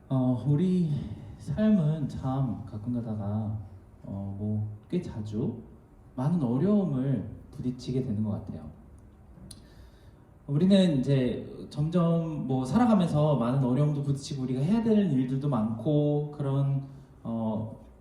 우리 삶은 참 가끔 가다가 꽤 자주 많은 어려움을 부딪히게 되는 것 같아요. 우리는 이제 점점 살아가면서 많은 어려움도 부딪히고 우리가 해야 되는 일들도 많고 그런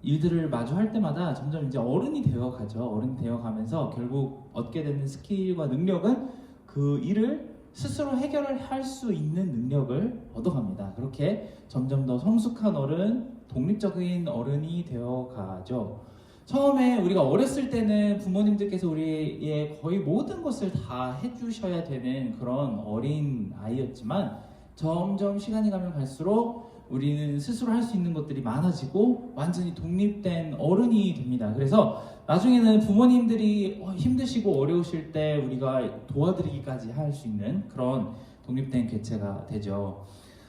일들을 마주할 때마다 점점 이제 어른이 되어 가죠. 어른이 되어 가면서 결국 얻게 되는 스킬과 능력은 그 일을 스스로 해결을 할 수 있는 능력을 얻어갑니다. 그렇게 점점 더 성숙한 어른, 독립적인 어른이 되어 가죠. 처음에 우리가 어렸을 때는 부모님들께서 우리의 거의 모든 것을 다 해주셔야 되는 그런 어린 아이였지만 점점 시간이 가면 갈수록 우리는 스스로 할 수 있는 것들이 많아지고 완전히 독립된 어른이 됩니다. 그래서 나중에는 부모님들이 힘드시고 어려우실 때 우리가 도와드리기까지 할 수 있는 그런 독립된 개체가 되죠.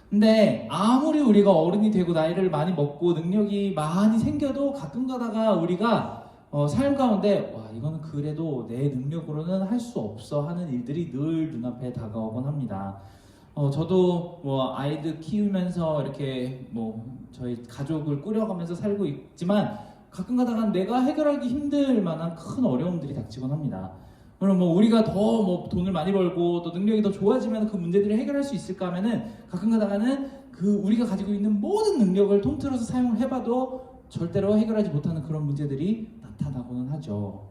근데 아무리 우리가 어른이 되고 나이를 많이 먹고 능력이 많이 생겨도 가끔 가다가 우리가 삶 가운데 이거는 그래도 내 능력으로는 할 수 없어 하는 일들이 늘 눈앞에 다가오곤 합니다. 저도 아이들 키우면서 이렇게 저희 가족을 꾸려가면서 살고 있지만 가끔 가다가 내가 해결하기 힘들 만한 큰 어려움들이 닥치곤 합니다. 그럼 우리가 더 돈을 많이 벌고 또 능력이 더 좋아지면 그 문제들을 해결할 수 있을까 하면은 가끔 가다가는 그 우리가 가지고 있는 모든 능력을 통틀어서 사용을 해봐도 절대로 해결하지 못하는 그런 문제들이 나타나고는 하죠.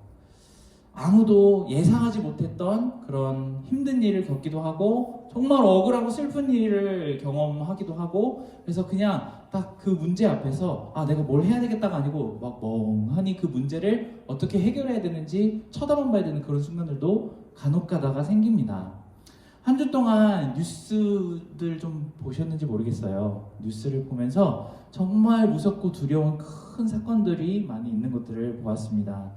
아무도 예상하지 못했던 그런 힘든 일을 겪기도 하고 정말 억울하고 슬픈 일을 경험하기도 하고 그래서 그냥 딱 그 문제 앞에서 내가 뭘 해야 되겠다가 아니고 막 멍하니 그 문제를 어떻게 해결해야 되는지 쳐다만 봐야 되는 그런 순간들도 간혹 가다가 생깁니다. 한 주 동안 뉴스들 좀 보셨는지 모르겠어요. 뉴스를 보면서 정말 무섭고 두려운 큰 사건들이 많이 있는 것들을 보았습니다.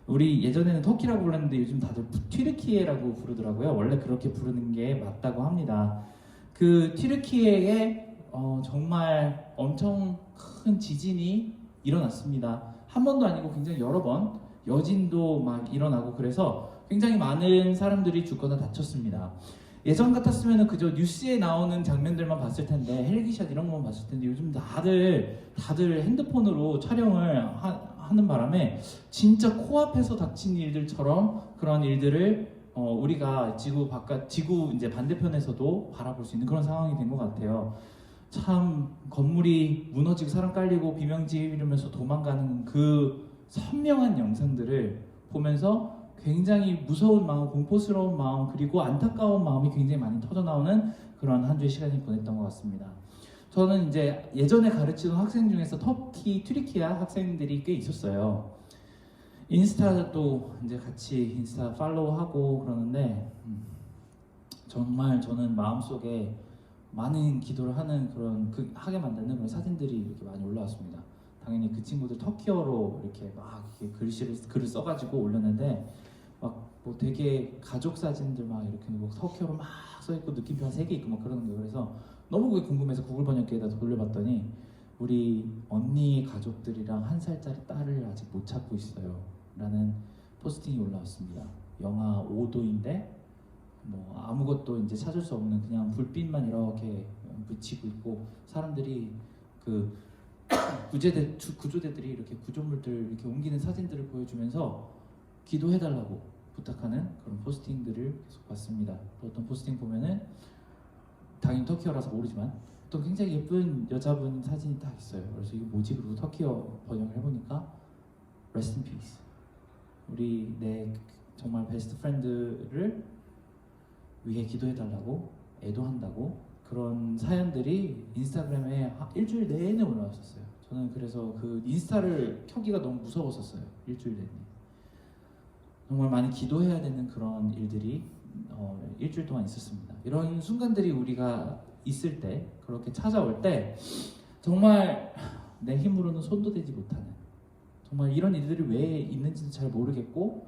우리 예전에는 터키라고 불렀는데 요즘 다들 튀르키예라고 부르더라고요. 원래 그렇게 부르는 게 맞다고 합니다. 그 튀르키예에 정말 엄청 큰 지진이 일어났습니다. 한 번도 아니고 굉장히 여러 번 여진도 막 일어나고 그래서 굉장히 많은 사람들이 죽거나 다쳤습니다. 예전 같았으면 그저 뉴스에 나오는 장면들만 봤을 텐데 헬기샷 이런 것만 봤을 텐데 요즘 다들 핸드폰으로 촬영을 하는 바람에 진짜 코앞에서 닥친 일들처럼 그런 일들을 우리가 지구 이제 반대편에서도 바라볼 수 있는 그런 상황이 된 것 같아요. 참 건물이 무너지고 사람 깔리고 비명지 이러면서 도망가는 그 선명한 영상들을 보면서 굉장히 무서운 마음, 공포스러운 마음 그리고 안타까운 마음이 굉장히 많이 터져나오는 그런 한 주의 시간을 보냈던 것 같습니다. 저는 이제 예전에 가르치던 학생 중에서 터키, 튀르키아 학생들이 꽤 있었어요. 인스타도 이제 같이 인스타 팔로우하고 그러는데 정말 저는 마음속에 많은 기도를 하는 하게 만드는 그런 사진들이 이렇게 많이 올라왔습니다. 당연히 그 친구들 터키어로 이렇게 막 이렇게 글을 써가지고 올렸는데 되게 가족 사진들 막 이렇게 터키어로 막 써있고 느낌표 한 3개 있고 막 그러는 거예요. 그래서 너무 그게 궁금해서 구글 번역기에다 돌려봤더니 우리 언니 가족들이랑 1살짜리 딸을 아직 못 찾고 있어요 라는 포스팅이 올라왔습니다. 영하 5도인데 아무것도 이제 찾을 수 없는 그냥 불빛만 이렇게 비치고 있고 사람들이 그 구조대들이 이렇게 구조물들 이렇게 옮기는 사진들을 보여주면서 기도해달라고 부탁하는 그런 포스팅들을 계속 봤습니다. 또 어떤 포스팅 보면은 당연히 터키어라서 모르지만 또 굉장히 예쁜 여자분 사진이 딱 있어요. 그래서 이거 뭐지? 그리고 터키어 번역을 해보니까 Rest in peace. 우리 내 정말 베스트 프렌드를 위해 기도해달라고 애도한다고 그런 사연들이 인스타그램에 일주일 내내 올라왔었어요. 저는 그래서 그 인스타를 켜기가 너무 무서웠었어요. 일주일 내내. 정말 많이 기도해야 되는 그런 일들이 일주일 동안 있었습니다. 이런 순간들이 우리가 있을 때 그렇게 찾아올 때 정말 내 힘으로는 손도 대지 못하는 정말 이런 일들이 왜 있는지도 잘 모르겠고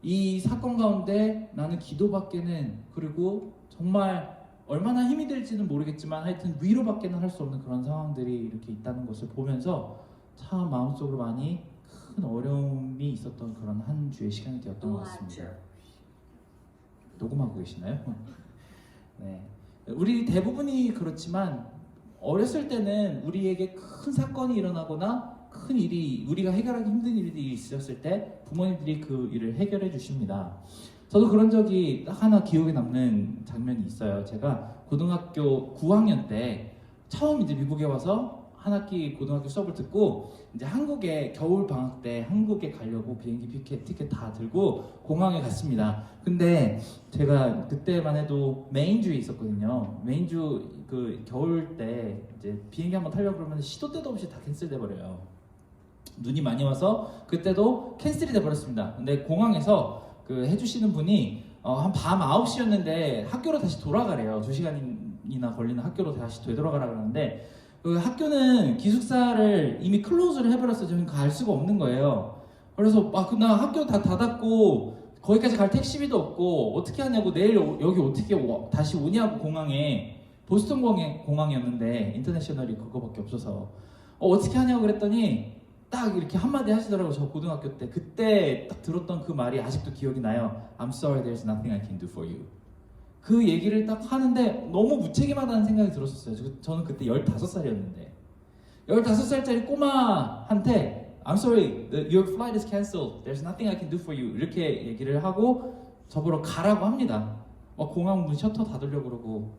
이 사건 가운데 나는 기도밖에는 그리고 정말 얼마나 힘이 될지는 모르겠지만 하여튼 위로밖에는 할 수 없는 그런 상황들이 이렇게 있다는 것을 보면서 참 마음속으로 많이 큰 어려움이 있었던 그런 한 주의 시간이 되었던 것 같습니다. 녹음하고 계시나요? 네. 우리 대부분이 그렇지만 어렸을 때는 우리에게 큰 사건이 일어나거나 큰 일이 우리가 해결하기 힘든 일이 있었을 때 부모님들이 그 일을 해결해 주십니다. 저도 그런 적이 딱 하나 기억에 남는 장면이 있어요. 제가 고등학교 9학년 때 처음 이제 미국에 와서 한 학기 고등학교 수업을 듣고 이제 한국에 겨울 방학 때 한국에 가려고 비행기 티켓 다 들고 공항에 갔습니다. 근데 제가 그때만 해도 메인주에 있었거든요. 메인주 그 겨울 때 이제 비행기 한번 타려고 그러면 시도 때도 없이 다 캔슬돼 버려요. 눈이 많이 와서 그때도 캔슬이 돼 버렸습니다. 근데 공항에서 그 해주시는 분이 한 밤 9시였는데 학교로 다시 돌아가래요. 2시간이나 걸리는 학교로 다시 되돌아가라 그러는데 그 학교는 기숙사를 이미 클로즈를 해버렸어요. 저는 갈 수가 없는 거예요. 그래서 나 학교 다 닫았고 거기까지 갈 택시비도 없고 어떻게 하냐고 내일 여기 어떻게 다시 오냐고 공항에 보스턴 공항이었는데 인터내셔널이 그거밖에 없어서 어떻게 하냐고 그랬더니 딱 이렇게 한마디 하시더라고요. 저 고등학교 때 그때 딱 들었던 그 말이 아직도 기억이 나요. I'm sorry, there's nothing I can do for you. 그 얘기를 딱 하는데 너무 무책임하다는 생각이 들었었어요. 저는 그때 15살이었는데 15살짜리 꼬마한테 I'm sorry, your flight is cancelled. There's nothing I can do for you. 이렇게 얘기를 하고 저보러 가라고 합니다. 공항 문 셔터 닫으려고 그러고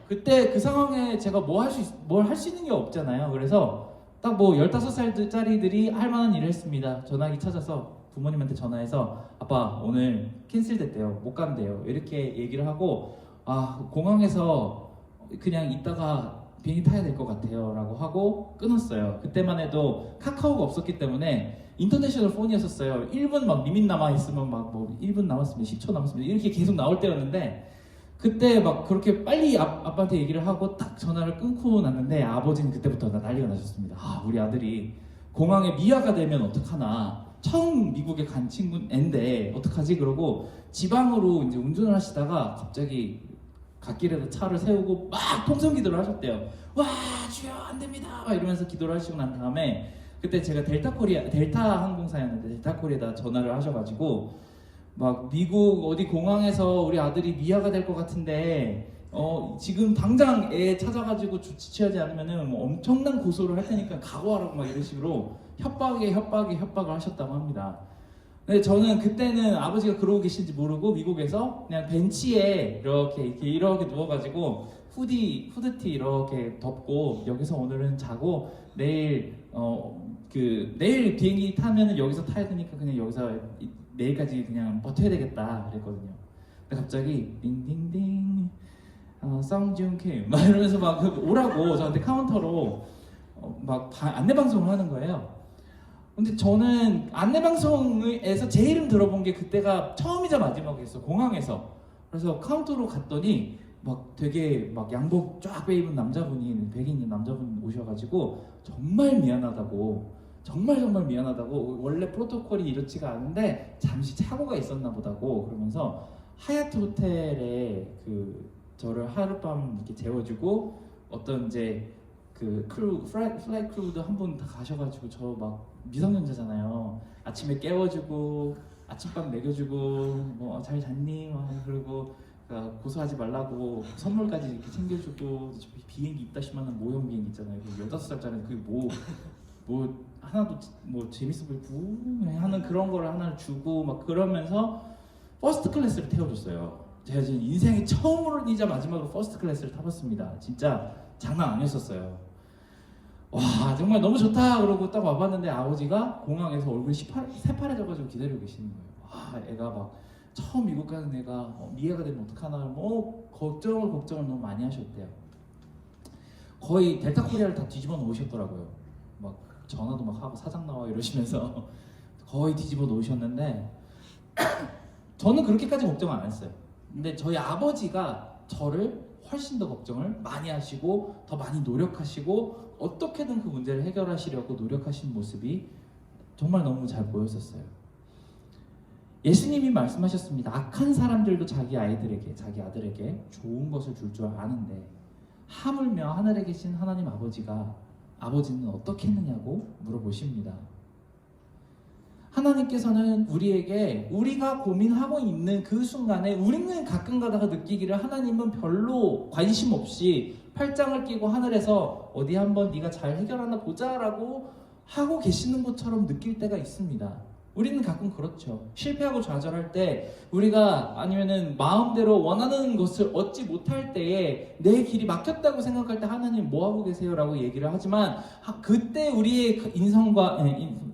그때 그 상황에 제가 뭘 할 수 있는 게 없잖아요. 그래서 딱 15살짜리들이 할 만한 일을 했습니다. 전화기 찾아서 부모님한테 전화해서 아빠 오늘 캔슬됐대요. 못 간대요. 이렇게 얘기를 하고 공항에서 그냥 이따가 비행기 타야 될 것 같아요 라고 하고 끊었어요. 그때만 해도 카카오가 없었기 때문에 인터내셔널 폰이었었어요. 1분 막 리밋 남아있으면 1분 남았으면 10초 남았으면 이렇게 계속 나올 때였는데 그때 막 그렇게 빨리 아빠한테 얘기를 하고 딱 전화를 끊고 났는데 아버지는 그때부터 난리가 나셨습니다. 우리 아들이 공항에 미아가 되면 어떡하나, 처음 미국에 간 친구인데 어떡하지? 그러고 지방으로 이제 운전을 하시다가 갑자기 갓길에다 차를 세우고 막 통성 기도를 하셨대요. 와 주여 안 됩니다 막 이러면서 기도를 하시고 난 다음에 그때 제가 델타 항공사였는데 델타 코리아에다 전화를 하셔가지고 막 미국 어디 공항에서 우리 아들이 미아가 될 것 같은데 지금 당장 애 찾아가지고 조치 취하지 않으면은 엄청난 고소를 할 테니까 각오하라고 막 이런 식으로 협박을 하셨다고 합니다. 근데 저는 그때는 아버지가 그러고 계신지 모르고 미국에서 그냥 벤치에 이렇게 누워가지고 후드티 이렇게 덮고 여기서 오늘은 자고 내일 내일 비행기 타면은 여기서 타야 되니까 그냥 여기서 내일까지 그냥 버텨야 되겠다 그랬거든요. 근데 갑자기 딩딩딩 쌍지훈캠 막 이러면서 막 오라고 저한테 카운터로 막 안내방송을 하는 거예요. 근데 저는 안내방송에서 제 이름 들어본 게 그때가 처음이자 마지막이었어, 공항에서. 그래서 카운터로 갔더니 막 되게 막 양복 쫙 빼입은 남자분이, 백인 남자분 오셔가지고 정말 미안하다고, 정말 미안하다고, 원래 프로토콜이 이렇지가 않은데 잠시 착오가 있었나 보다고 그러면서 하얏트 호텔에 저를 하룻밤 이렇게 재워주고 어떤 이제 플라이 크루도 한 분 다 가셔가지고 저 막 미성년자잖아요. 아침에 깨워주고 아침밥 먹여주고 잘 잤니? 그리고 고소하지 말라고 선물까지 이렇게 챙겨주고 비행기 입다시만한 모형 비행기 있잖아요. 15살짜리 그게 하나도 재밌어 보이고 하는 그런 거를 하나를 주고 막 그러면서 퍼스트 클래스를 태워줬어요. 제가 지금 인생에 처음으로이자 마지막으로 퍼스트 클래스를 타봤습니다. 진짜 장난 아니었었어요. 와 정말 너무 좋다 그러고 딱 와봤는데 아버지가 공항에서 얼굴이 새파래져가지고 기다리고 계시는 거예요. 애가 막 처음 미국 가는 애가 미아가 되면 어떡하나 걱정을 너무 많이 하셨대요. 거의 델타 코리아를 다 뒤집어 놓으셨더라고요. 막 전화도 막 하고 사장 나와 이러시면서 거의 뒤집어 놓으셨는데 저는 그렇게까지 걱정 안 했어요. 근데 저희 아버지가 저를 훨씬 더 걱정을 많이 하시고 더 많이 노력하시고 어떻게든 그 문제를 해결하시려고 노력하신 모습이 정말 너무 잘 보였었어요. 예수님이 말씀하셨습니다. 악한 사람들도 자기 아들에게 좋은 것을 줄 아는데 하물며 하늘에 계신 하나님 아버지는 어떻게 했느냐고 물어보십니다. 하나님께서는 우리에게 우리가 고민하고 있는 그 순간에 우리는 가끔 가다가 느끼기를 하나님은 별로 관심 없이 팔짱을 끼고 하늘에서 어디 한번 네가 잘 해결하나 보자라고 하고 계시는 것처럼 느낄 때가 있습니다. 우리는 가끔 그렇죠. 실패하고 좌절할 때 우리가 아니면은 마음대로 원하는 것을 얻지 못할 때에 내 길이 막혔다고 생각할 때 하나님 뭐 하고 계세요라고 얘기를 하지만 그때 우리의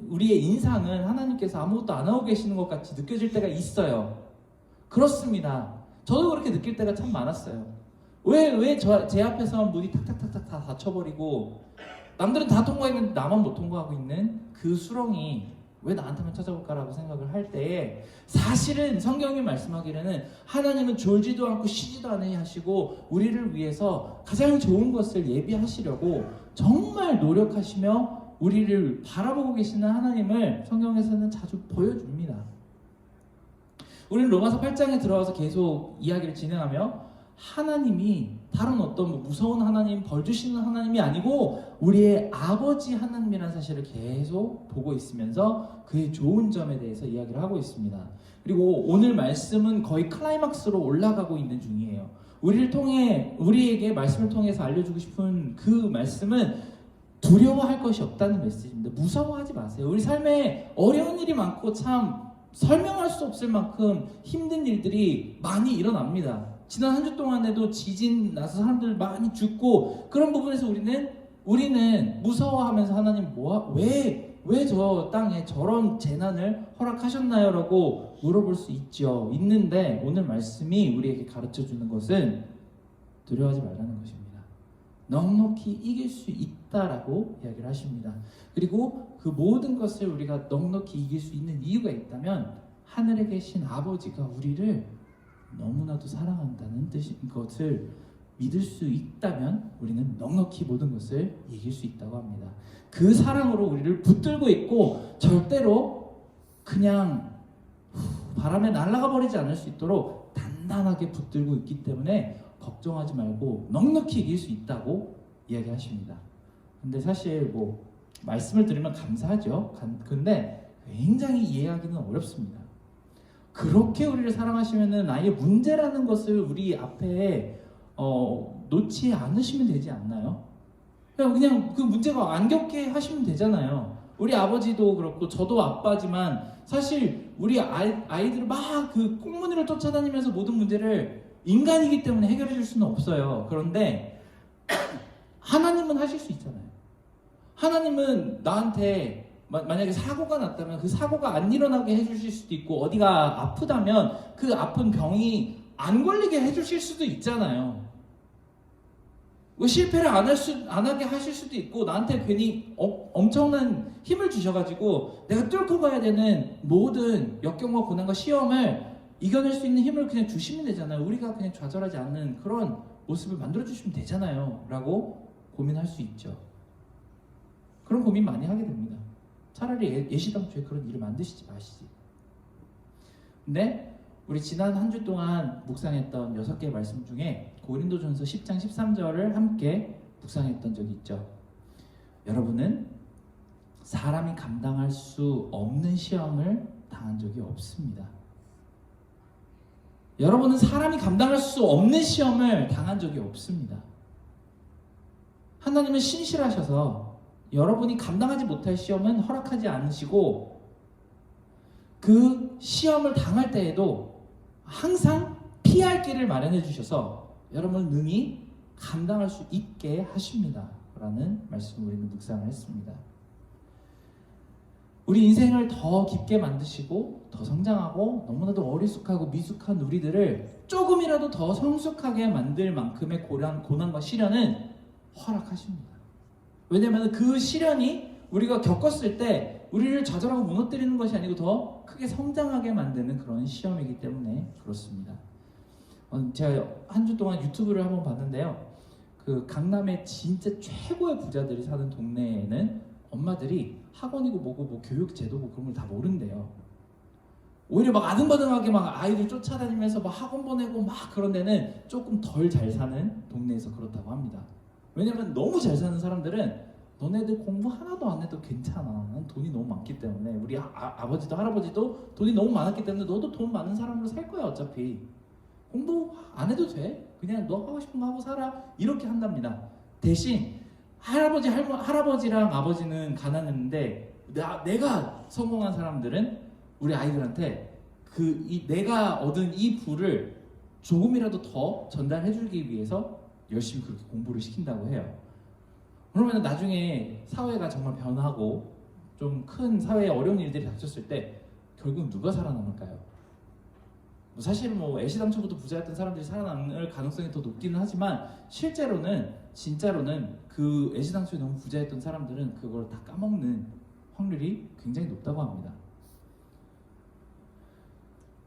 우리의 인상은 하나님께서 아무것도 안 하고 계시는 것 같이 느껴질 때가 있어요. 그렇습니다. 저도 그렇게 느낄 때가 참 많았어요. 왜 제 앞에서 문이 탁탁탁탁 다 닫혀버리고 남들은 다 통과했는데 나만 못 통과하고 있는 그 수렁이 왜 나한테만 찾아올까라고 생각을 할 때에 사실은 성경이 말씀하기로는 하나님은 졸지도 않고 쉬지도 않으시고 우리를 위해서 가장 좋은 것을 예비하시려고 정말 노력하시며 우리를 바라보고 계시는 하나님을 성경에서는 자주 보여줍니다. 우리는 로마서 8장에 들어와서 계속 이야기를 진행하며 하나님이 다른 어떤 무서운 하나님, 벌 주시는 하나님이 아니고 우리의 아버지 하나님이라는 사실을 계속 보고 있으면서 그의 좋은 점에 대해서 이야기를 하고 있습니다. 그리고 오늘 말씀은 거의 클라이막스로 올라가고 있는 중이에요. 우리에게 말씀을 통해서 알려주고 싶은 그 말씀은 두려워할 것이 없다는 메시지입니다. 무서워하지 마세요. 우리 삶에 어려운 일이 많고 참 설명할 수 없을 만큼 힘든 일들이 많이 일어납니다. 지난 한 주 동안에도 지진 나서 사람들 많이 죽고 그런 부분에서 우리는 무서워하면서 하나님 왜 저 땅에 저런 재난을 허락하셨나요? 라고 물어볼 수 있는데 오늘 말씀이 우리에게 가르쳐주는 것은 두려워하지 말라는 것입니다. 넉넉히 이길 수 있다라고 이야기를 하십니다. 그리고 그 모든 것을 우리가 넉넉히 이길 수 있는 이유가 있다면 하늘에 계신 아버지가 우리를 너무나도 사랑한다는 것을 믿을 수 있다면 우리는 넉넉히 모든 것을 이길 수 있다고 합니다. 그 사랑으로 우리를 붙들고 있고 절대로 그냥 바람에 날아가 버리지 않을 수 있도록 단단하게 붙들고 있기 때문에 걱정하지 말고 넉넉히 이길 수 있다고 이야기하십니다. 근데 사실 말씀을 들으면 감사하죠. 근데 굉장히 이해하기는 어렵습니다. 그렇게 우리를 사랑하시면은 아예 문제라는 것을 우리 앞에 놓지 않으시면 되지 않나요? 그냥 그 문제가 안 겪게 하시면 되잖아요. 우리 아버지도 그렇고 저도 아빠지만 사실 우리 아이들을 막 그 꽁무니를 쫓아다니면서 모든 문제를 인간이기 때문에 해결해 줄 수는 없어요. 그런데 하나님은 하실 수 있잖아요. 하나님은 나한테 만약에 사고가 났다면 그 사고가 안 일어나게 해주실 수도 있고 어디가 아프다면 그 아픈 병이 안 걸리게 해주실 수도 있잖아요. 실패를 안 하게 하실 수도 있고 나한테 괜히 엄청난 힘을 주셔가지고 내가 뚫고 가야 되는 모든 역경과 고난과 시험을 이겨낼 수 있는 힘을 그냥 주시면 되잖아요. 우리가 그냥 좌절하지 않는 그런 모습을 만들어주시면 되잖아요 라고 고민할 수 있죠. 그런 고민 많이 하게 됩니다. 차라리 예시당초에 그런 일을 만드시지 마시지. 근데 우리 지난 한 주 동안 묵상했던 6개의 말씀 중에 고린도전서 10장 13절을 함께 묵상했던 적이 있죠. 여러분은 사람이 감당할 수 없는 시험을 당한 적이 없습니다. 여러분은 사람이 감당할 수 없는 시험을 당한 적이 없습니다. 하나님은 신실하셔서 여러분이 감당하지 못할 시험은 허락하지 않으시고 그 시험을 당할 때에도 항상 피할 길을 마련해 주셔서 여러분을 능히 감당할 수 있게 하십니다 라는 말씀을 우리는 묵상을 했습니다. 우리 인생을 더 깊게 만드시고 더 성장하고 너무나도 어리숙하고 미숙한 우리들을 조금이라도 더 성숙하게 만들 만큼의 고난과 시련은 허락하십니다. 왜냐하면 그 시련이 우리가 겪었을 때 우리를 좌절하고 무너뜨리는 것이 아니고 더 크게 성장하게 만드는 그런 시험이기 때문에 그렇습니다. 제가 한 주 동안 유튜브를 한번 봤는데요. 그 강남의 진짜 최고의 부자들이 사는 동네에는 엄마들이 학원이고 뭐고 교육 제도고 그런 걸 다 모른대요. 오히려 막 아등바등하게 막 아이들 쫓아다니면서 막 학원 보내고 막 그런 데는 조금 덜 잘 사는 동네에서 그렇다고 합니다. 왜냐면 너무 잘 사는 사람들은 너네들 공부 하나도 안 해도 괜찮아. 난 돈이 너무 많기 때문에. 우리 아버지도 할아버지도 돈이 너무 많았기 때문에 너도 돈 많은 사람으로 살 거야 어차피. 공부 안 해도 돼. 그냥 너 하고 싶은 거 하고 살아. 이렇게 한답니다. 대신 할아버지랑 아버지는 가난했는데 내가 성공한 사람들은 우리 아이들한테 내가 얻은 이 부를 조금이라도 더 전달해주기 위해서 열심히 그렇게 공부를 시킨다고 해요. 그러면 나중에 사회가 정말 변하고 좀 큰 사회에 어려운 일들이 닥쳤을 때 결국 누가 살아남을까요? 사실은 애시당초부터 부자였던 사람들이 살아남을 가능성이 더 높기는 하지만 진짜로는 그 애시당초에 너무 부자였던 사람들은 그걸 다 까먹는 확률이 굉장히 높다고 합니다.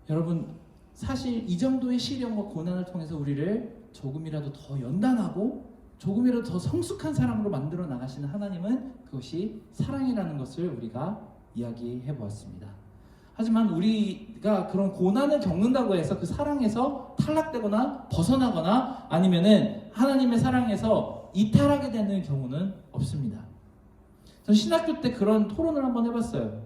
여러분, 사실 이 정도의 시련과 고난을 통해서 우리를 조금이라도 더 연단하고 조금이라도 더 성숙한 사람으로 만들어 나가시는 하나님은 그것이 사랑이라는 것을 우리가 이야기해 보았습니다. 하지만 우리가 그런 고난을 겪는다고 해서 그 사랑에서 탈락되거나 벗어나거나 아니면은 하나님의 사랑에서 이탈하게 되는 경우는 없습니다. 전 신학교 때 그런 토론을 한번 해봤어요.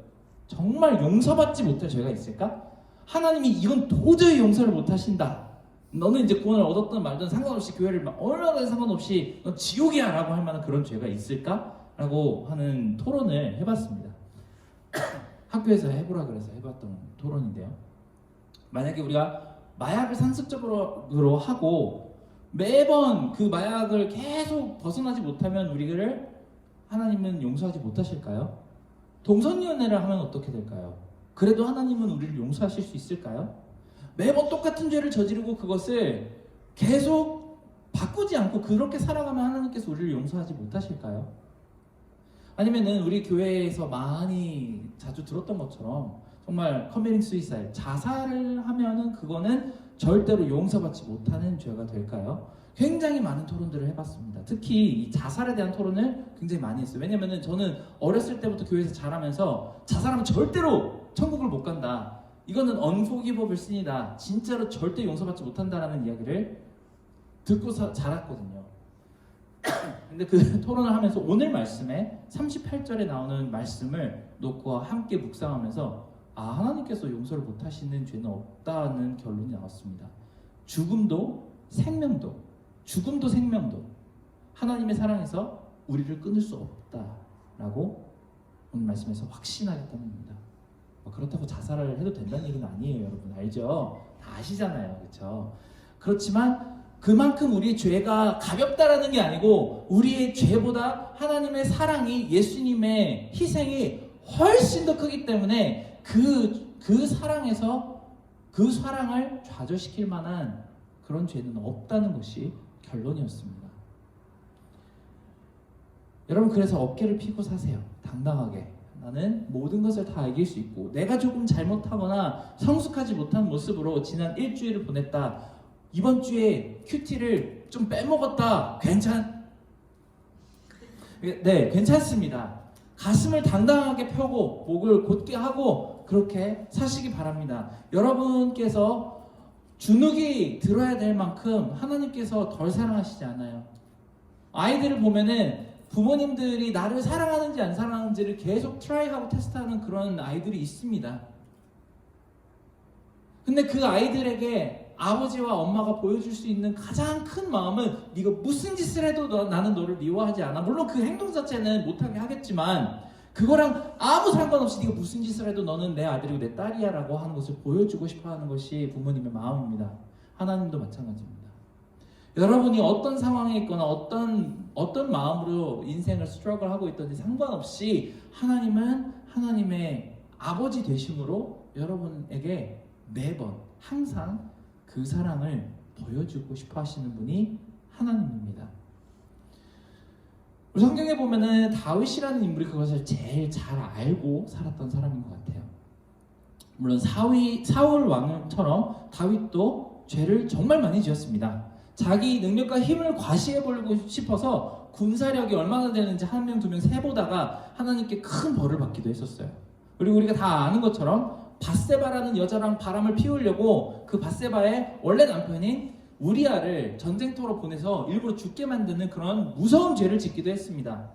정말 용서받지 못할 죄가 있을까? 하나님이 이건 도저히 용서를 못하신다. 너는 이제 구원을 얻었든 말든 상관없이 교회를 얼마나 상관없이 너 지옥이야 라고 할 만한 그런 죄가 있을까? 라고 하는 토론을 해봤습니다. 학교에서 해보라 그래서 해봤던 토론인데요. 만약에 우리가 마약을 상습적으로 하고 매번 그 마약을 계속 벗어나지 못하면 우리를 하나님은 용서하지 못하실까요? 동성연애를 하면 어떻게 될까요? 그래도 하나님은 우리를 용서하실 수 있을까요? 매번 똑같은 죄를 저지르고 그것을 계속 바꾸지 않고 그렇게 살아가면 하나님께서 우리를 용서하지 못하실까요? 아니면은 우리 교회에서 많이 자주 들었던 것처럼 정말 커미팅 수이사이드, 자살을 하면은 그거는 절대로 용서받지 못하는 죄가 될까요? 굉장히 많은 토론들을 해봤습니다. 특히 이 자살에 대한 토론을 굉장히 많이 했어요. 왜냐면은 저는 어렸을 때부터 교회에서 자라면서 자살하면 절대로 천국을 못 간다. 이거는 unforgivable sin이다. 진짜로 절대 용서받지 못한다라는 이야기를 듣고 자랐거든요. 근데 그 토론을 하면서 오늘 말씀에 38절에 나오는 말씀을 놓고 함께 묵상하면서 하나님께서 용서를 못하시는 죄는 없다는 결론이 나왔습니다. 죽음도 생명도 하나님의 사랑에서 우리를 끊을 수 없다라고 오늘 말씀에서 확신하겠다는 겁니다. 그렇다고 자살을 해도 된다는 얘기는 아니에요. 여러분 알죠? 다 아시잖아요. 그렇죠? 그렇지만 그만큼 우리의 죄가 가볍다라는 게 아니고 우리의 죄보다 하나님의 사랑이, 예수님의 희생이 훨씬 더 크기 때문에 그 사랑에서 그 사랑을 좌절시킬 만한 그런 죄는 없다는 것이 결론이었습니다. 여러분, 그래서 어깨를 펴고 사세요. 당당하게. 나는 모든 것을 다 이길 수 있고 내가 조금 잘못하거나 성숙하지 못한 모습으로 지난 일주일을 보냈다. 이번 주에 큐티를 좀 빼먹었다. 네, 괜찮습니다. 가슴을 당당하게 펴고 목을 곧게 하고 그렇게 사시기 바랍니다. 여러분께서 주눅이 들어야 될 만큼 하나님께서 덜 사랑하시지 않아요. 아이들을 보면은 부모님들이 나를 사랑하는지 안 사랑하는지를 계속 트라이하고 테스트하는 그런 아이들이 있습니다. 근데 그 아이들에게 아버지와 엄마가 보여줄 수 있는 가장 큰 마음은 네가 무슨 짓을 해도 나는 너를 미워하지 않아. 물론 그 행동 자체는 못하게 하겠지만 그거랑 아무 상관없이 네가 무슨 짓을 해도 너는 내 아들이고 내 딸이야 라고 하는 것을 보여주고 싶어하는 것이 부모님의 마음입니다. 하나님도 마찬가지입니다. 여러분이 어떤 상황에 있거나 어떤 마음으로 인생을 스트러글하고 있든지 상관없이 하나님은 하나님의 아버지 되심으로 여러분에게 매번 항상 그 사랑을 보여주고 싶어 하시는 분이 하나님입니다. 우리 성경에 보면은 다윗이라는 인물이 그것을 제일 잘 알고 살았던 사람인 것 같아요. 물론 사울 왕처럼 다윗도 죄를 정말 많이 지었습니다. 자기 능력과 힘을 과시해보고 싶어서 군사력이 얼마나 되는지 한 명, 두 명 세보다가 하나님께 큰 벌을 받기도 했었어요. 그리고 우리가 다 아는 것처럼 밧세바라는 여자랑 바람을 피우려고 그 밧세바의 원래 남편인 우리아를 전쟁터로 보내서 일부러 죽게 만드는 그런 무서운 죄를 짓기도 했습니다.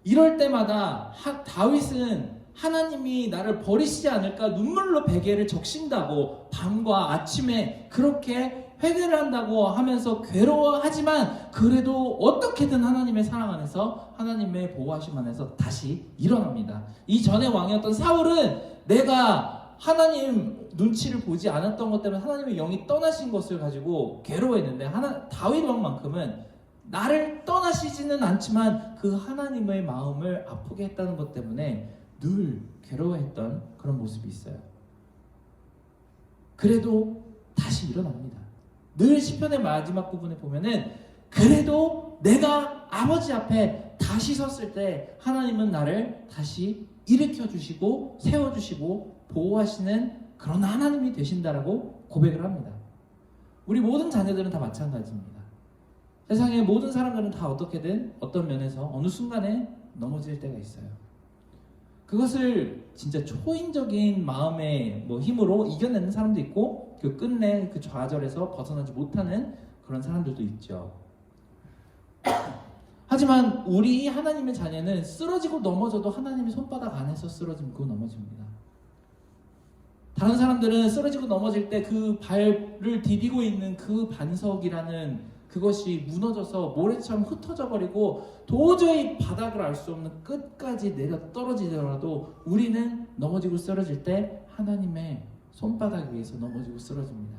이럴 때마다 다윗은 하나님이 나를 버리시지 않을까 눈물로 베개를 적신다고 밤과 아침에 그렇게 회개를 한다고 하면서 괴로워하지만 그래도 어떻게든 하나님의 사랑 안에서 하나님의 보호하심 안에서 다시 일어납니다. 이 전에 왕이었던 사울은 내가 하나님 눈치를 보지 않았던 것 때문에 하나님의 영이 떠나신 것을 가지고 괴로워했는데 다윗 왕만큼은 나를 떠나시지는 않지만 그 하나님의 마음을 아프게 했다는 것 때문에 늘 괴로워했던 그런 모습이 있어요. 그래도 다시 일어납니다. 늘 시편의 마지막 부분에 보면은 그래도 내가 아버지 앞에 다시 섰을 때 하나님은 나를 다시 일으켜 주시고 세워 주시고 보호하시는 그런 하나님이 되신다라고 고백을 합니다. 우리 모든 자녀들은 다 마찬가지입니다. 세상의 모든 사람들은 다 어떻게든 어떤 면에서 어느 순간에 넘어질 때가 있어요. 그것을 진짜 초인적인 마음의 힘으로 이겨내는 사람도 있고 그 끝내 그 좌절에서 벗어나지 못하는 그런 사람들도 있죠. 하지만 우리 하나님의 자녀는 쓰러지고 넘어져도 하나님의 손바닥 안에서 쓰러지고 넘어집니다. 다른 사람들은 쓰러지고 넘어질 때 그 발을 디디고 있는 그 반석이라는 그것이 무너져서 모래처럼 흩어져 버리고 도저히 바닥을 알 수 없는 끝까지 내려 떨어지더라도 우리는 넘어지고 쓰러질 때 하나님의 손바닥 위에서 넘어지고 쓰러집니다.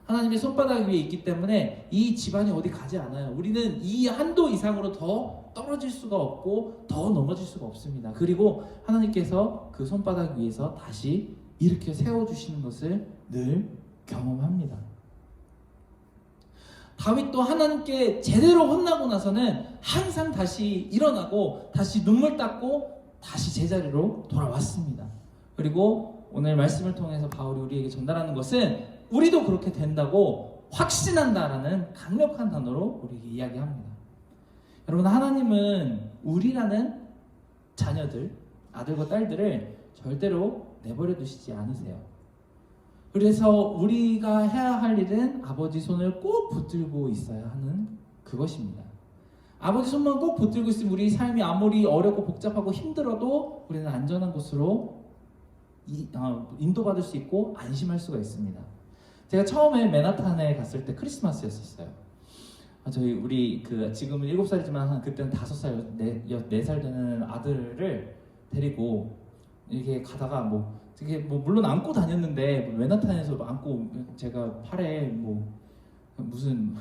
하나님의 손바닥 위에 있기 때문에 이 집안이 어디 가지 않아요. 우리는 이 한도 이상으로 더 떨어질 수가 없고 더 넘어질 수가 없습니다. 그리고 하나님께서 그 손바닥 위에서 다시 일으켜 세워주시는 것을 늘 경험합니다. 다윗도 하나님께 제대로 혼나고 나서는 항상 다시 일어나고 다시 눈물 닦고 다시 제자리로 돌아왔습니다. 그리고 오늘 말씀을 통해서 바울이 우리에게 전달하는 것은 우리도 그렇게 된다고 확신한다라는 강력한 단어로 우리에게 이야기합니다. 여러분, 하나님은 우리라는 자녀들, 아들과 딸들을 절대로 내버려 두시지 않으세요. 그래서 우리가 해야 할 일은 아버지 손을 꼭 붙들고 있어야 하는 그것입니다. 아버지 손만 꼭 붙들고 있으면 우리 삶이 아무리 어렵고 복잡하고 힘들어도 우리는 안전한 곳으로 인도받을 수 있고 안심할 수가 있습니다. 제가 처음에 맨하탄에 갔을 때 크리스마스였었어요. 우리 지금은 7살이지만 그때는 5살, 4살 되는 아들을 데리고 이렇게 가다가 물론 안고 다녔는데 맨하탄에서 안고 제가 팔에 무슨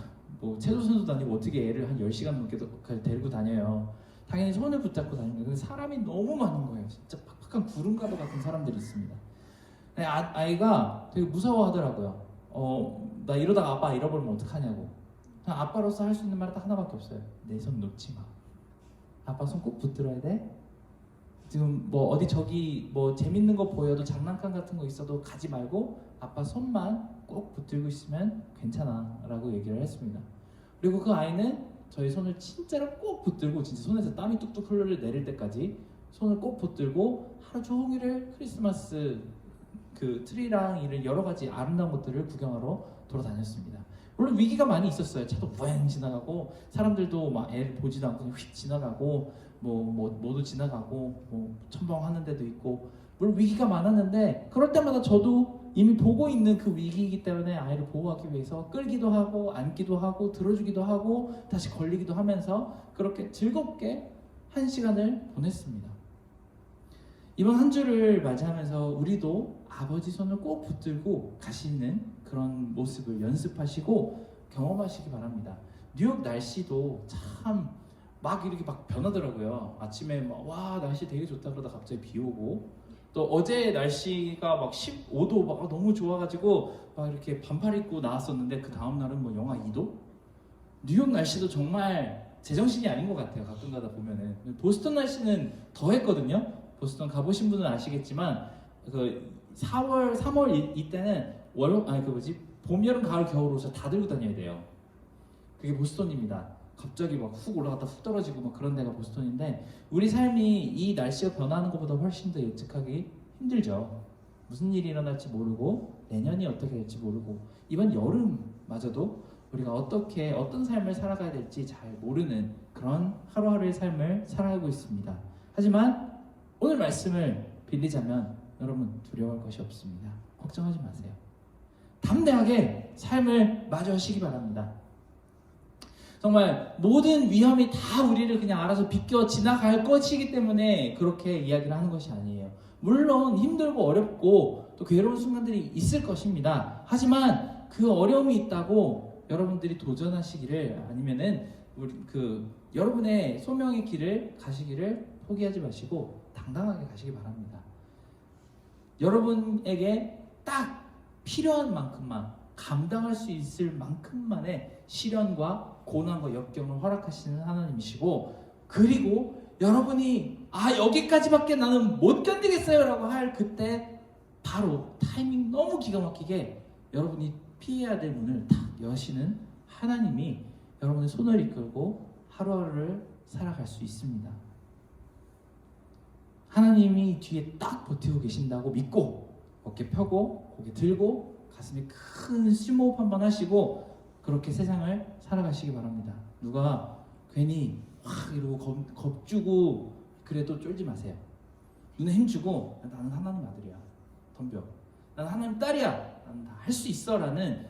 체조 선수도 아니고 어떻게 애를 한 10시간 넘게 데리고 다녀요. 당연히 손을 붙잡고 다니는 거예요. 근데 사람이 너무 많은 거예요. 진짜 팍팍한 구름가루 같은 사람들이 있습니다. 아이가 되게 무서워하더라고요. 나 이러다가 아빠 잃어버리면 어떡하냐고. 아빠로서 할 수 있는 말은 딱 하나밖에 없어요. 내 손 놓지 마. 아빠 손 꼭 붙들어야 돼. 지금 어디 저기 재밌는 거 보여도 장난감 같은 거 있어도 가지 말고 아빠 손만 꼭 붙들고 있으면 괜찮아 라고 얘기를 했습니다. 그리고 그 아이는 저희 손을 진짜로 꼭 붙들고 진짜 손에서 땀이 뚝뚝 흘러내릴 때까지 손을 꼭 붙들고 하루 종일을 크리스마스 트리랑 이런 여러 가지 아름다운 것들을 구경하러 돌아다녔습니다. 물론 위기가 많이 있었어요. 차도 부행 지나가고 사람들도 막 애를 보지도 않고 휙 지나가고 모두 지나가고 첨벙하는 데도 있고 물론 위기가 많았는데 그럴 때마다 저도 이미 보고 있는 그 위기이기 때문에 아이를 보호하기 위해서 끌기도 하고 안기도 하고 들어주기도 하고 다시 걸리기도 하면서 그렇게 즐겁게 한 시간을 보냈습니다. 이번 한 주를 맞이하면서 우리도 아버지 손을 꼭 붙들고 가시는 그런 모습을 연습하시고 경험하시기 바랍니다. 뉴욕 날씨도 참 이렇게 변하더라고요. 아침에 와 날씨 되게 좋다 그러다 갑자기 비 오고 또 어제 날씨가 15도 너무 좋아가지고 이렇게 반팔 입고 나왔었는데 그 다음 날은 영하 2도? 뉴욕 날씨도 정말 제정신이 아닌 것 같아요. 가끔 가다 보면은. 보스턴 날씨는 더 했거든요. 보스턴 가보신 분은 아시겠지만 4월, 3월 이때는 봄, 여름, 가을, 겨울 옷을 다 들고 다녀야 돼요. 그게 보스턴입니다. 갑자기 훅 올라갔다 훅 떨어지고 그런 데가 보스턴인데 우리 삶이 이 날씨가 변하는 것보다 훨씬 더 예측하기 힘들죠. 무슨 일이 일어날지 모르고 내년이 어떻게 될지 모르고 이번 여름마저도 우리가 어떤 삶을 살아가야 될지 잘 모르는 그런 하루하루의 삶을 살아가고 있습니다. 하지만 오늘 말씀을 빌리자면 여러분 두려워할 것이 없습니다. 걱정하지 마세요. 담대하게 삶을 마주하시기 바랍니다. 정말 모든 위험이 다 우리를 그냥 알아서 비껴 지나갈 것이기 때문에 그렇게 이야기를 하는 것이 아니에요. 물론 힘들고 어렵고 또 괴로운 순간들이 있을 것입니다. 하지만 그 어려움이 있다고 여러분들이 도전하시기를, 아니면은 여러분의 소명의 길을 가시기를 포기하지 마시고 당당하게 가시기 바랍니다. 여러분에게 딱 필요한 만큼만, 감당할 수 있을 만큼만의 시련과 고난과 역경을 허락하시는 하나님이시고, 그리고 여러분이 여기까지밖에 나는 못 견디겠어요 라고 할 그때 바로 타이밍 너무 기가 막히게 여러분이 피해야 될 문을 탁 여시는 하나님이 여러분의 손을 이끌고 하루하루를 살아갈 수 있습니다. 하나님이 뒤에 딱 버티고 계신다고 믿고 어깨 펴고 고개 들고 가슴에 큰 심호흡 한번 하시고 그렇게 세상을 살아가시기 바랍니다. 누가 괜히 이러고 겁주고 그래도 쫄지 마세요. 눈에 힘주고 나는 하나님 아들이야, 덤벼, 나는 하나님 딸이야, 나는 다 할 수 있어 라는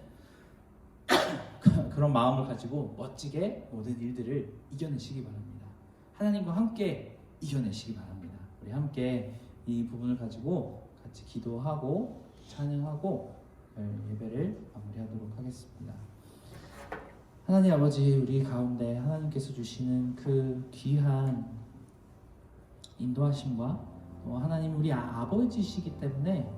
그런 마음을 가지고 멋지게 모든 일들을 이겨내시기 바랍니다. 하나님과 함께 이겨내시기 바랍니다. 우리 함께 이 부분을 가지고 같이 기도하고 찬양하고 예배를 마무리하도록 하겠습니다. 하나님 아버지, 우리 가운데 하나님께서 주시는 그 귀한 인도하심과 또 하나님 우리 아버지시기 때문에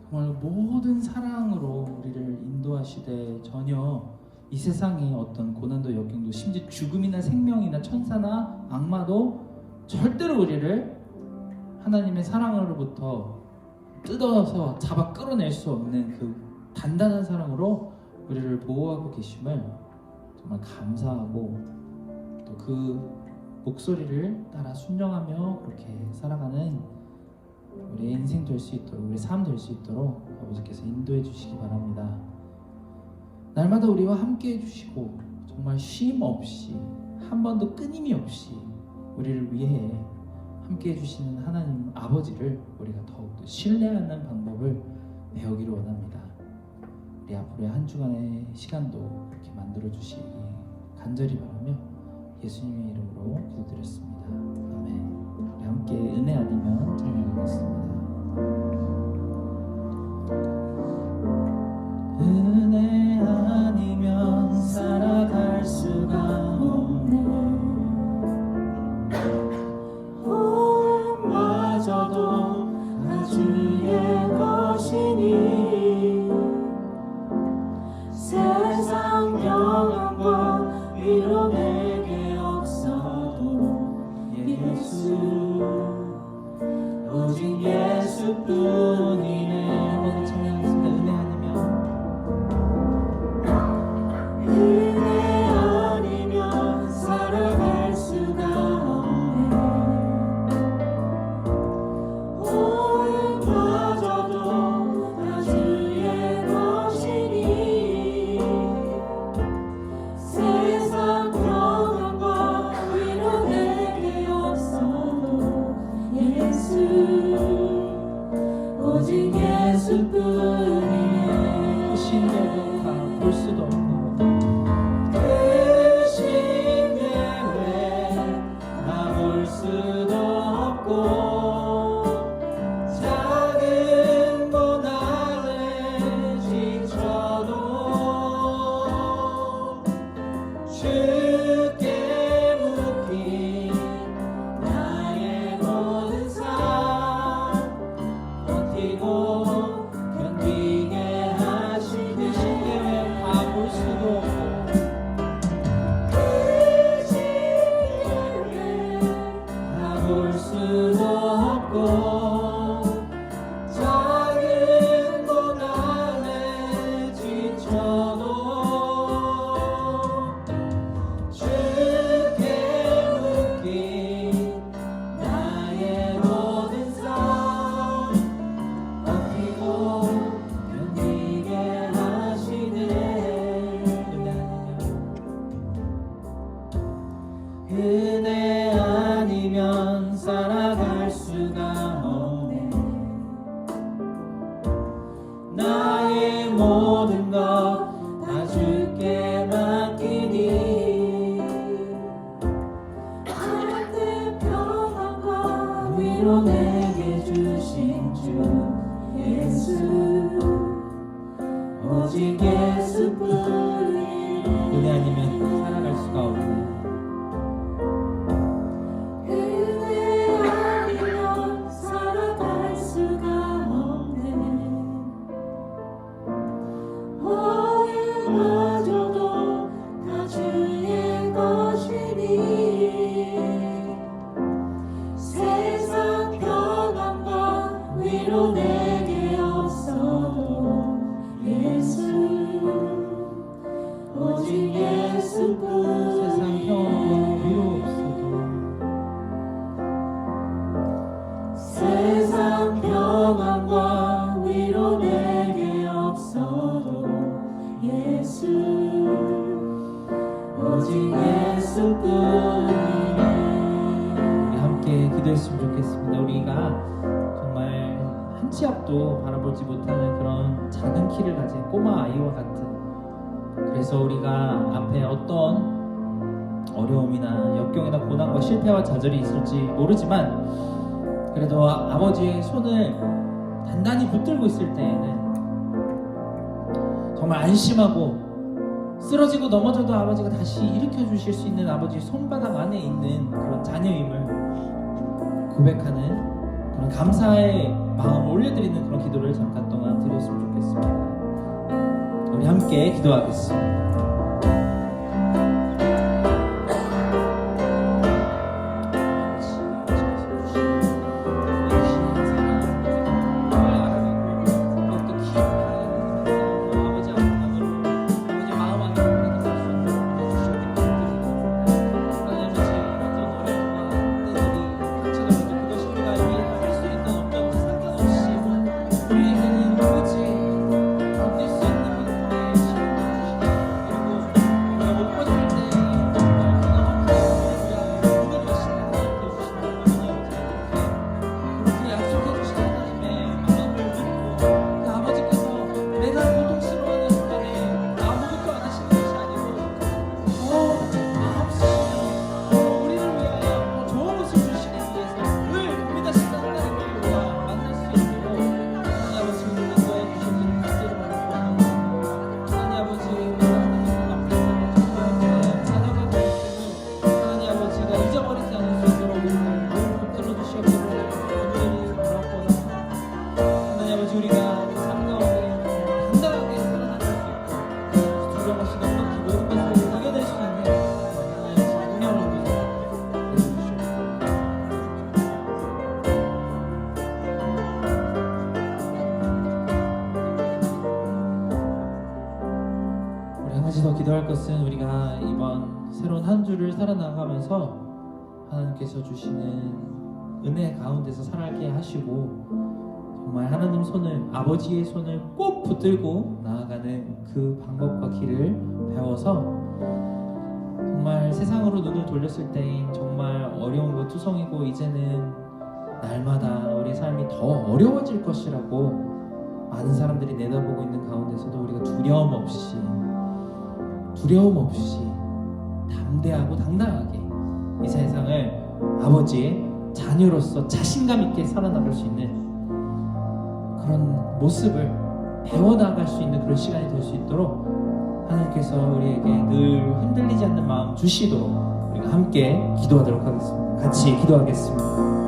정말 모든 사랑으로 우리를 인도하시되 전혀 이 세상의 어떤 고난도 역경도 심지어 죽음이나 생명이나 천사나 악마도 절대로 우리를 하나님의 사랑으로부터 뜯어서 잡아 끌어낼 수 없는 그 단단한 사랑으로 우리를 보호하고 계심을 정말 감사하고 또 그 목소리를 따라 순종하며 그렇게 살아가는 우리의 인생 될 수 있도록, 우리의 삶 될 수 있도록 아버지께서 인도해 주시기 바랍니다. 날마다 우리와 함께 해주시고 정말 쉼 없이 한 번도 끊임이 없이 우리를 위해 함께 해주시는 하나님 아버지를 우리가 더욱더 신뢰하는 방법을 배우기를 원합니다. 우리 앞으로의 한 주간의 시간도 이렇게 만들어 주시기 간절히 바라며 예수님의 이름으로 기도드렸습니다. 아멘. 우리 함께 은혜 아니면 찬양하겠습니다. 은혜 아니면 살아갈 수가 없네. 호흡마저도 다 주의 것이니 세상 영광과 위로 내게 없어도 예수, 오직 예수뿐이네. 한번 찬양하겠습니다. 은혜 아니면 살아갈 수가 없네. 호흡마저도 다 주의 것이니 세상 평안과 위로 내게 없어도 예수, 오직 예수뿐이네. 그 신뢰도 다 볼 수도 없고 수도 없고 작은 고난에 지쳐도 주께 묻기 나의 모든 삶 버티고 견디게 하시는 신뢰 다 볼 수도 없고 볼 수도 없고 작은 고난에 지쳐도 주께 묻기 나의 모든 삶 버티고 견디게 하시네. 은혜 아니면 살아갈 수가 없네. 나의 위로 내게 주신 주 예수 오직 예수뿐이네. 은혜 아니면 살아갈 수가 없네. 은혜 아니면 살아갈 수가 없네. 모든마저도 다 주의 것이니 세상 평안과 위로 내게 없어도 예수 오직 예수뿐. 세상 평안과 위로 없어도 세상 평안과 위로 내게 없어도 예수 오직 예수뿐이네. 우리 함께 기도했으면 좋겠습니다. 우리가 정말 한 치 앞도 바라보지 못하는 그런 작은 키를 가진 꼬마 아이와 같은, 그래서 우리가 앞에 어떤 어려움이나 역경이나 고난과 실패와 좌절이 있을지 모르지만 그래도 아버지의 손을 단단히 붙들고 있을 때에는 정말 안심하고 쓰러지고 넘어져도 아버지가 다시 일으켜 주실 수 있는 아버지의 손바닥 안에 있는 그런 자녀임을 고백하는 그런 감사의 마음을 올려드리는 그런 기도를 잠깐 동안 드렸으면 좋겠습니다. 우리 함께 기도하겠습니다. 더 기도할 것은 우리가 이번 새로운 한 주를 살아나가면서 하나님께서 주시는 은혜 가운데서 살게 하시고 정말 하나님 손을, 아버지의 손을 꼭 붙들고 나아가는 그 방법과 길을 배워서 정말 세상으로 눈을 돌렸을 때인 정말 어려운 것 투성이고 이제는 날마다 우리 삶이 더 어려워질 것이라고 많은 사람들이 내다보고 있는 가운데서도 우리가 두려움 없이 담대하고 당당하게 이 세상을 아버지의 자녀로서 자신감 있게 살아나갈 수 있는 그런 모습을 배워나갈 수 있는 그런 시간이 될 수 있도록 하나님께서 우리에게 늘 흔들리지 않는 마음 주시도록 우리가 함께 기도하도록 하겠습니다. 같이 기도하겠습니다.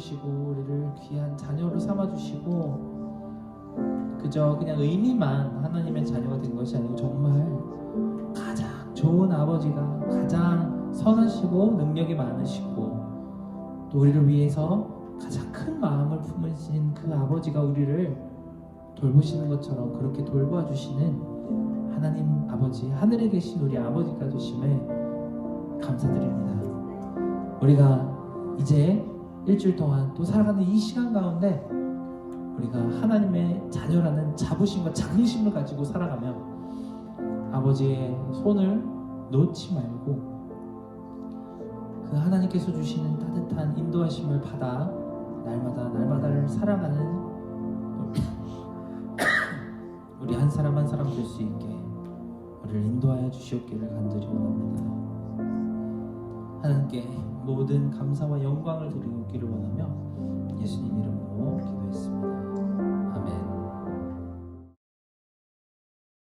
주시고 우리를 귀한 자녀로 삼아 주시고 그저 그냥 의미만 하나님의 자녀가 된 것이 아니고 정말 가장 좋은 아버지가 가장 선하시고 능력이 많으시고 또 우리를 위해서 가장 큰 마음을 품으신 그 아버지가 우리를 돌보시는 것처럼 그렇게 돌보아 주시는 하나님 아버지, 하늘에 계신 우리 아버지가 되심에 감사드립니다. 우리가 이제 일주일 동안 또 살아가는 이 시간 가운데 우리가 하나님의 자녀라는 자부심과 자긍심을 가지고 살아가며 아버지의 손을 놓지 말고 그 하나님께서 주시는 따뜻한 인도하심을 받아 날마다를 살아가는 우리 한 사람 한 사람 될 수 있게 우리를 인도하여 주시옵기를 간절히 원합니다. 하나님께 모든 감사와 영광을 드리기를 원하며 예수님 이름으로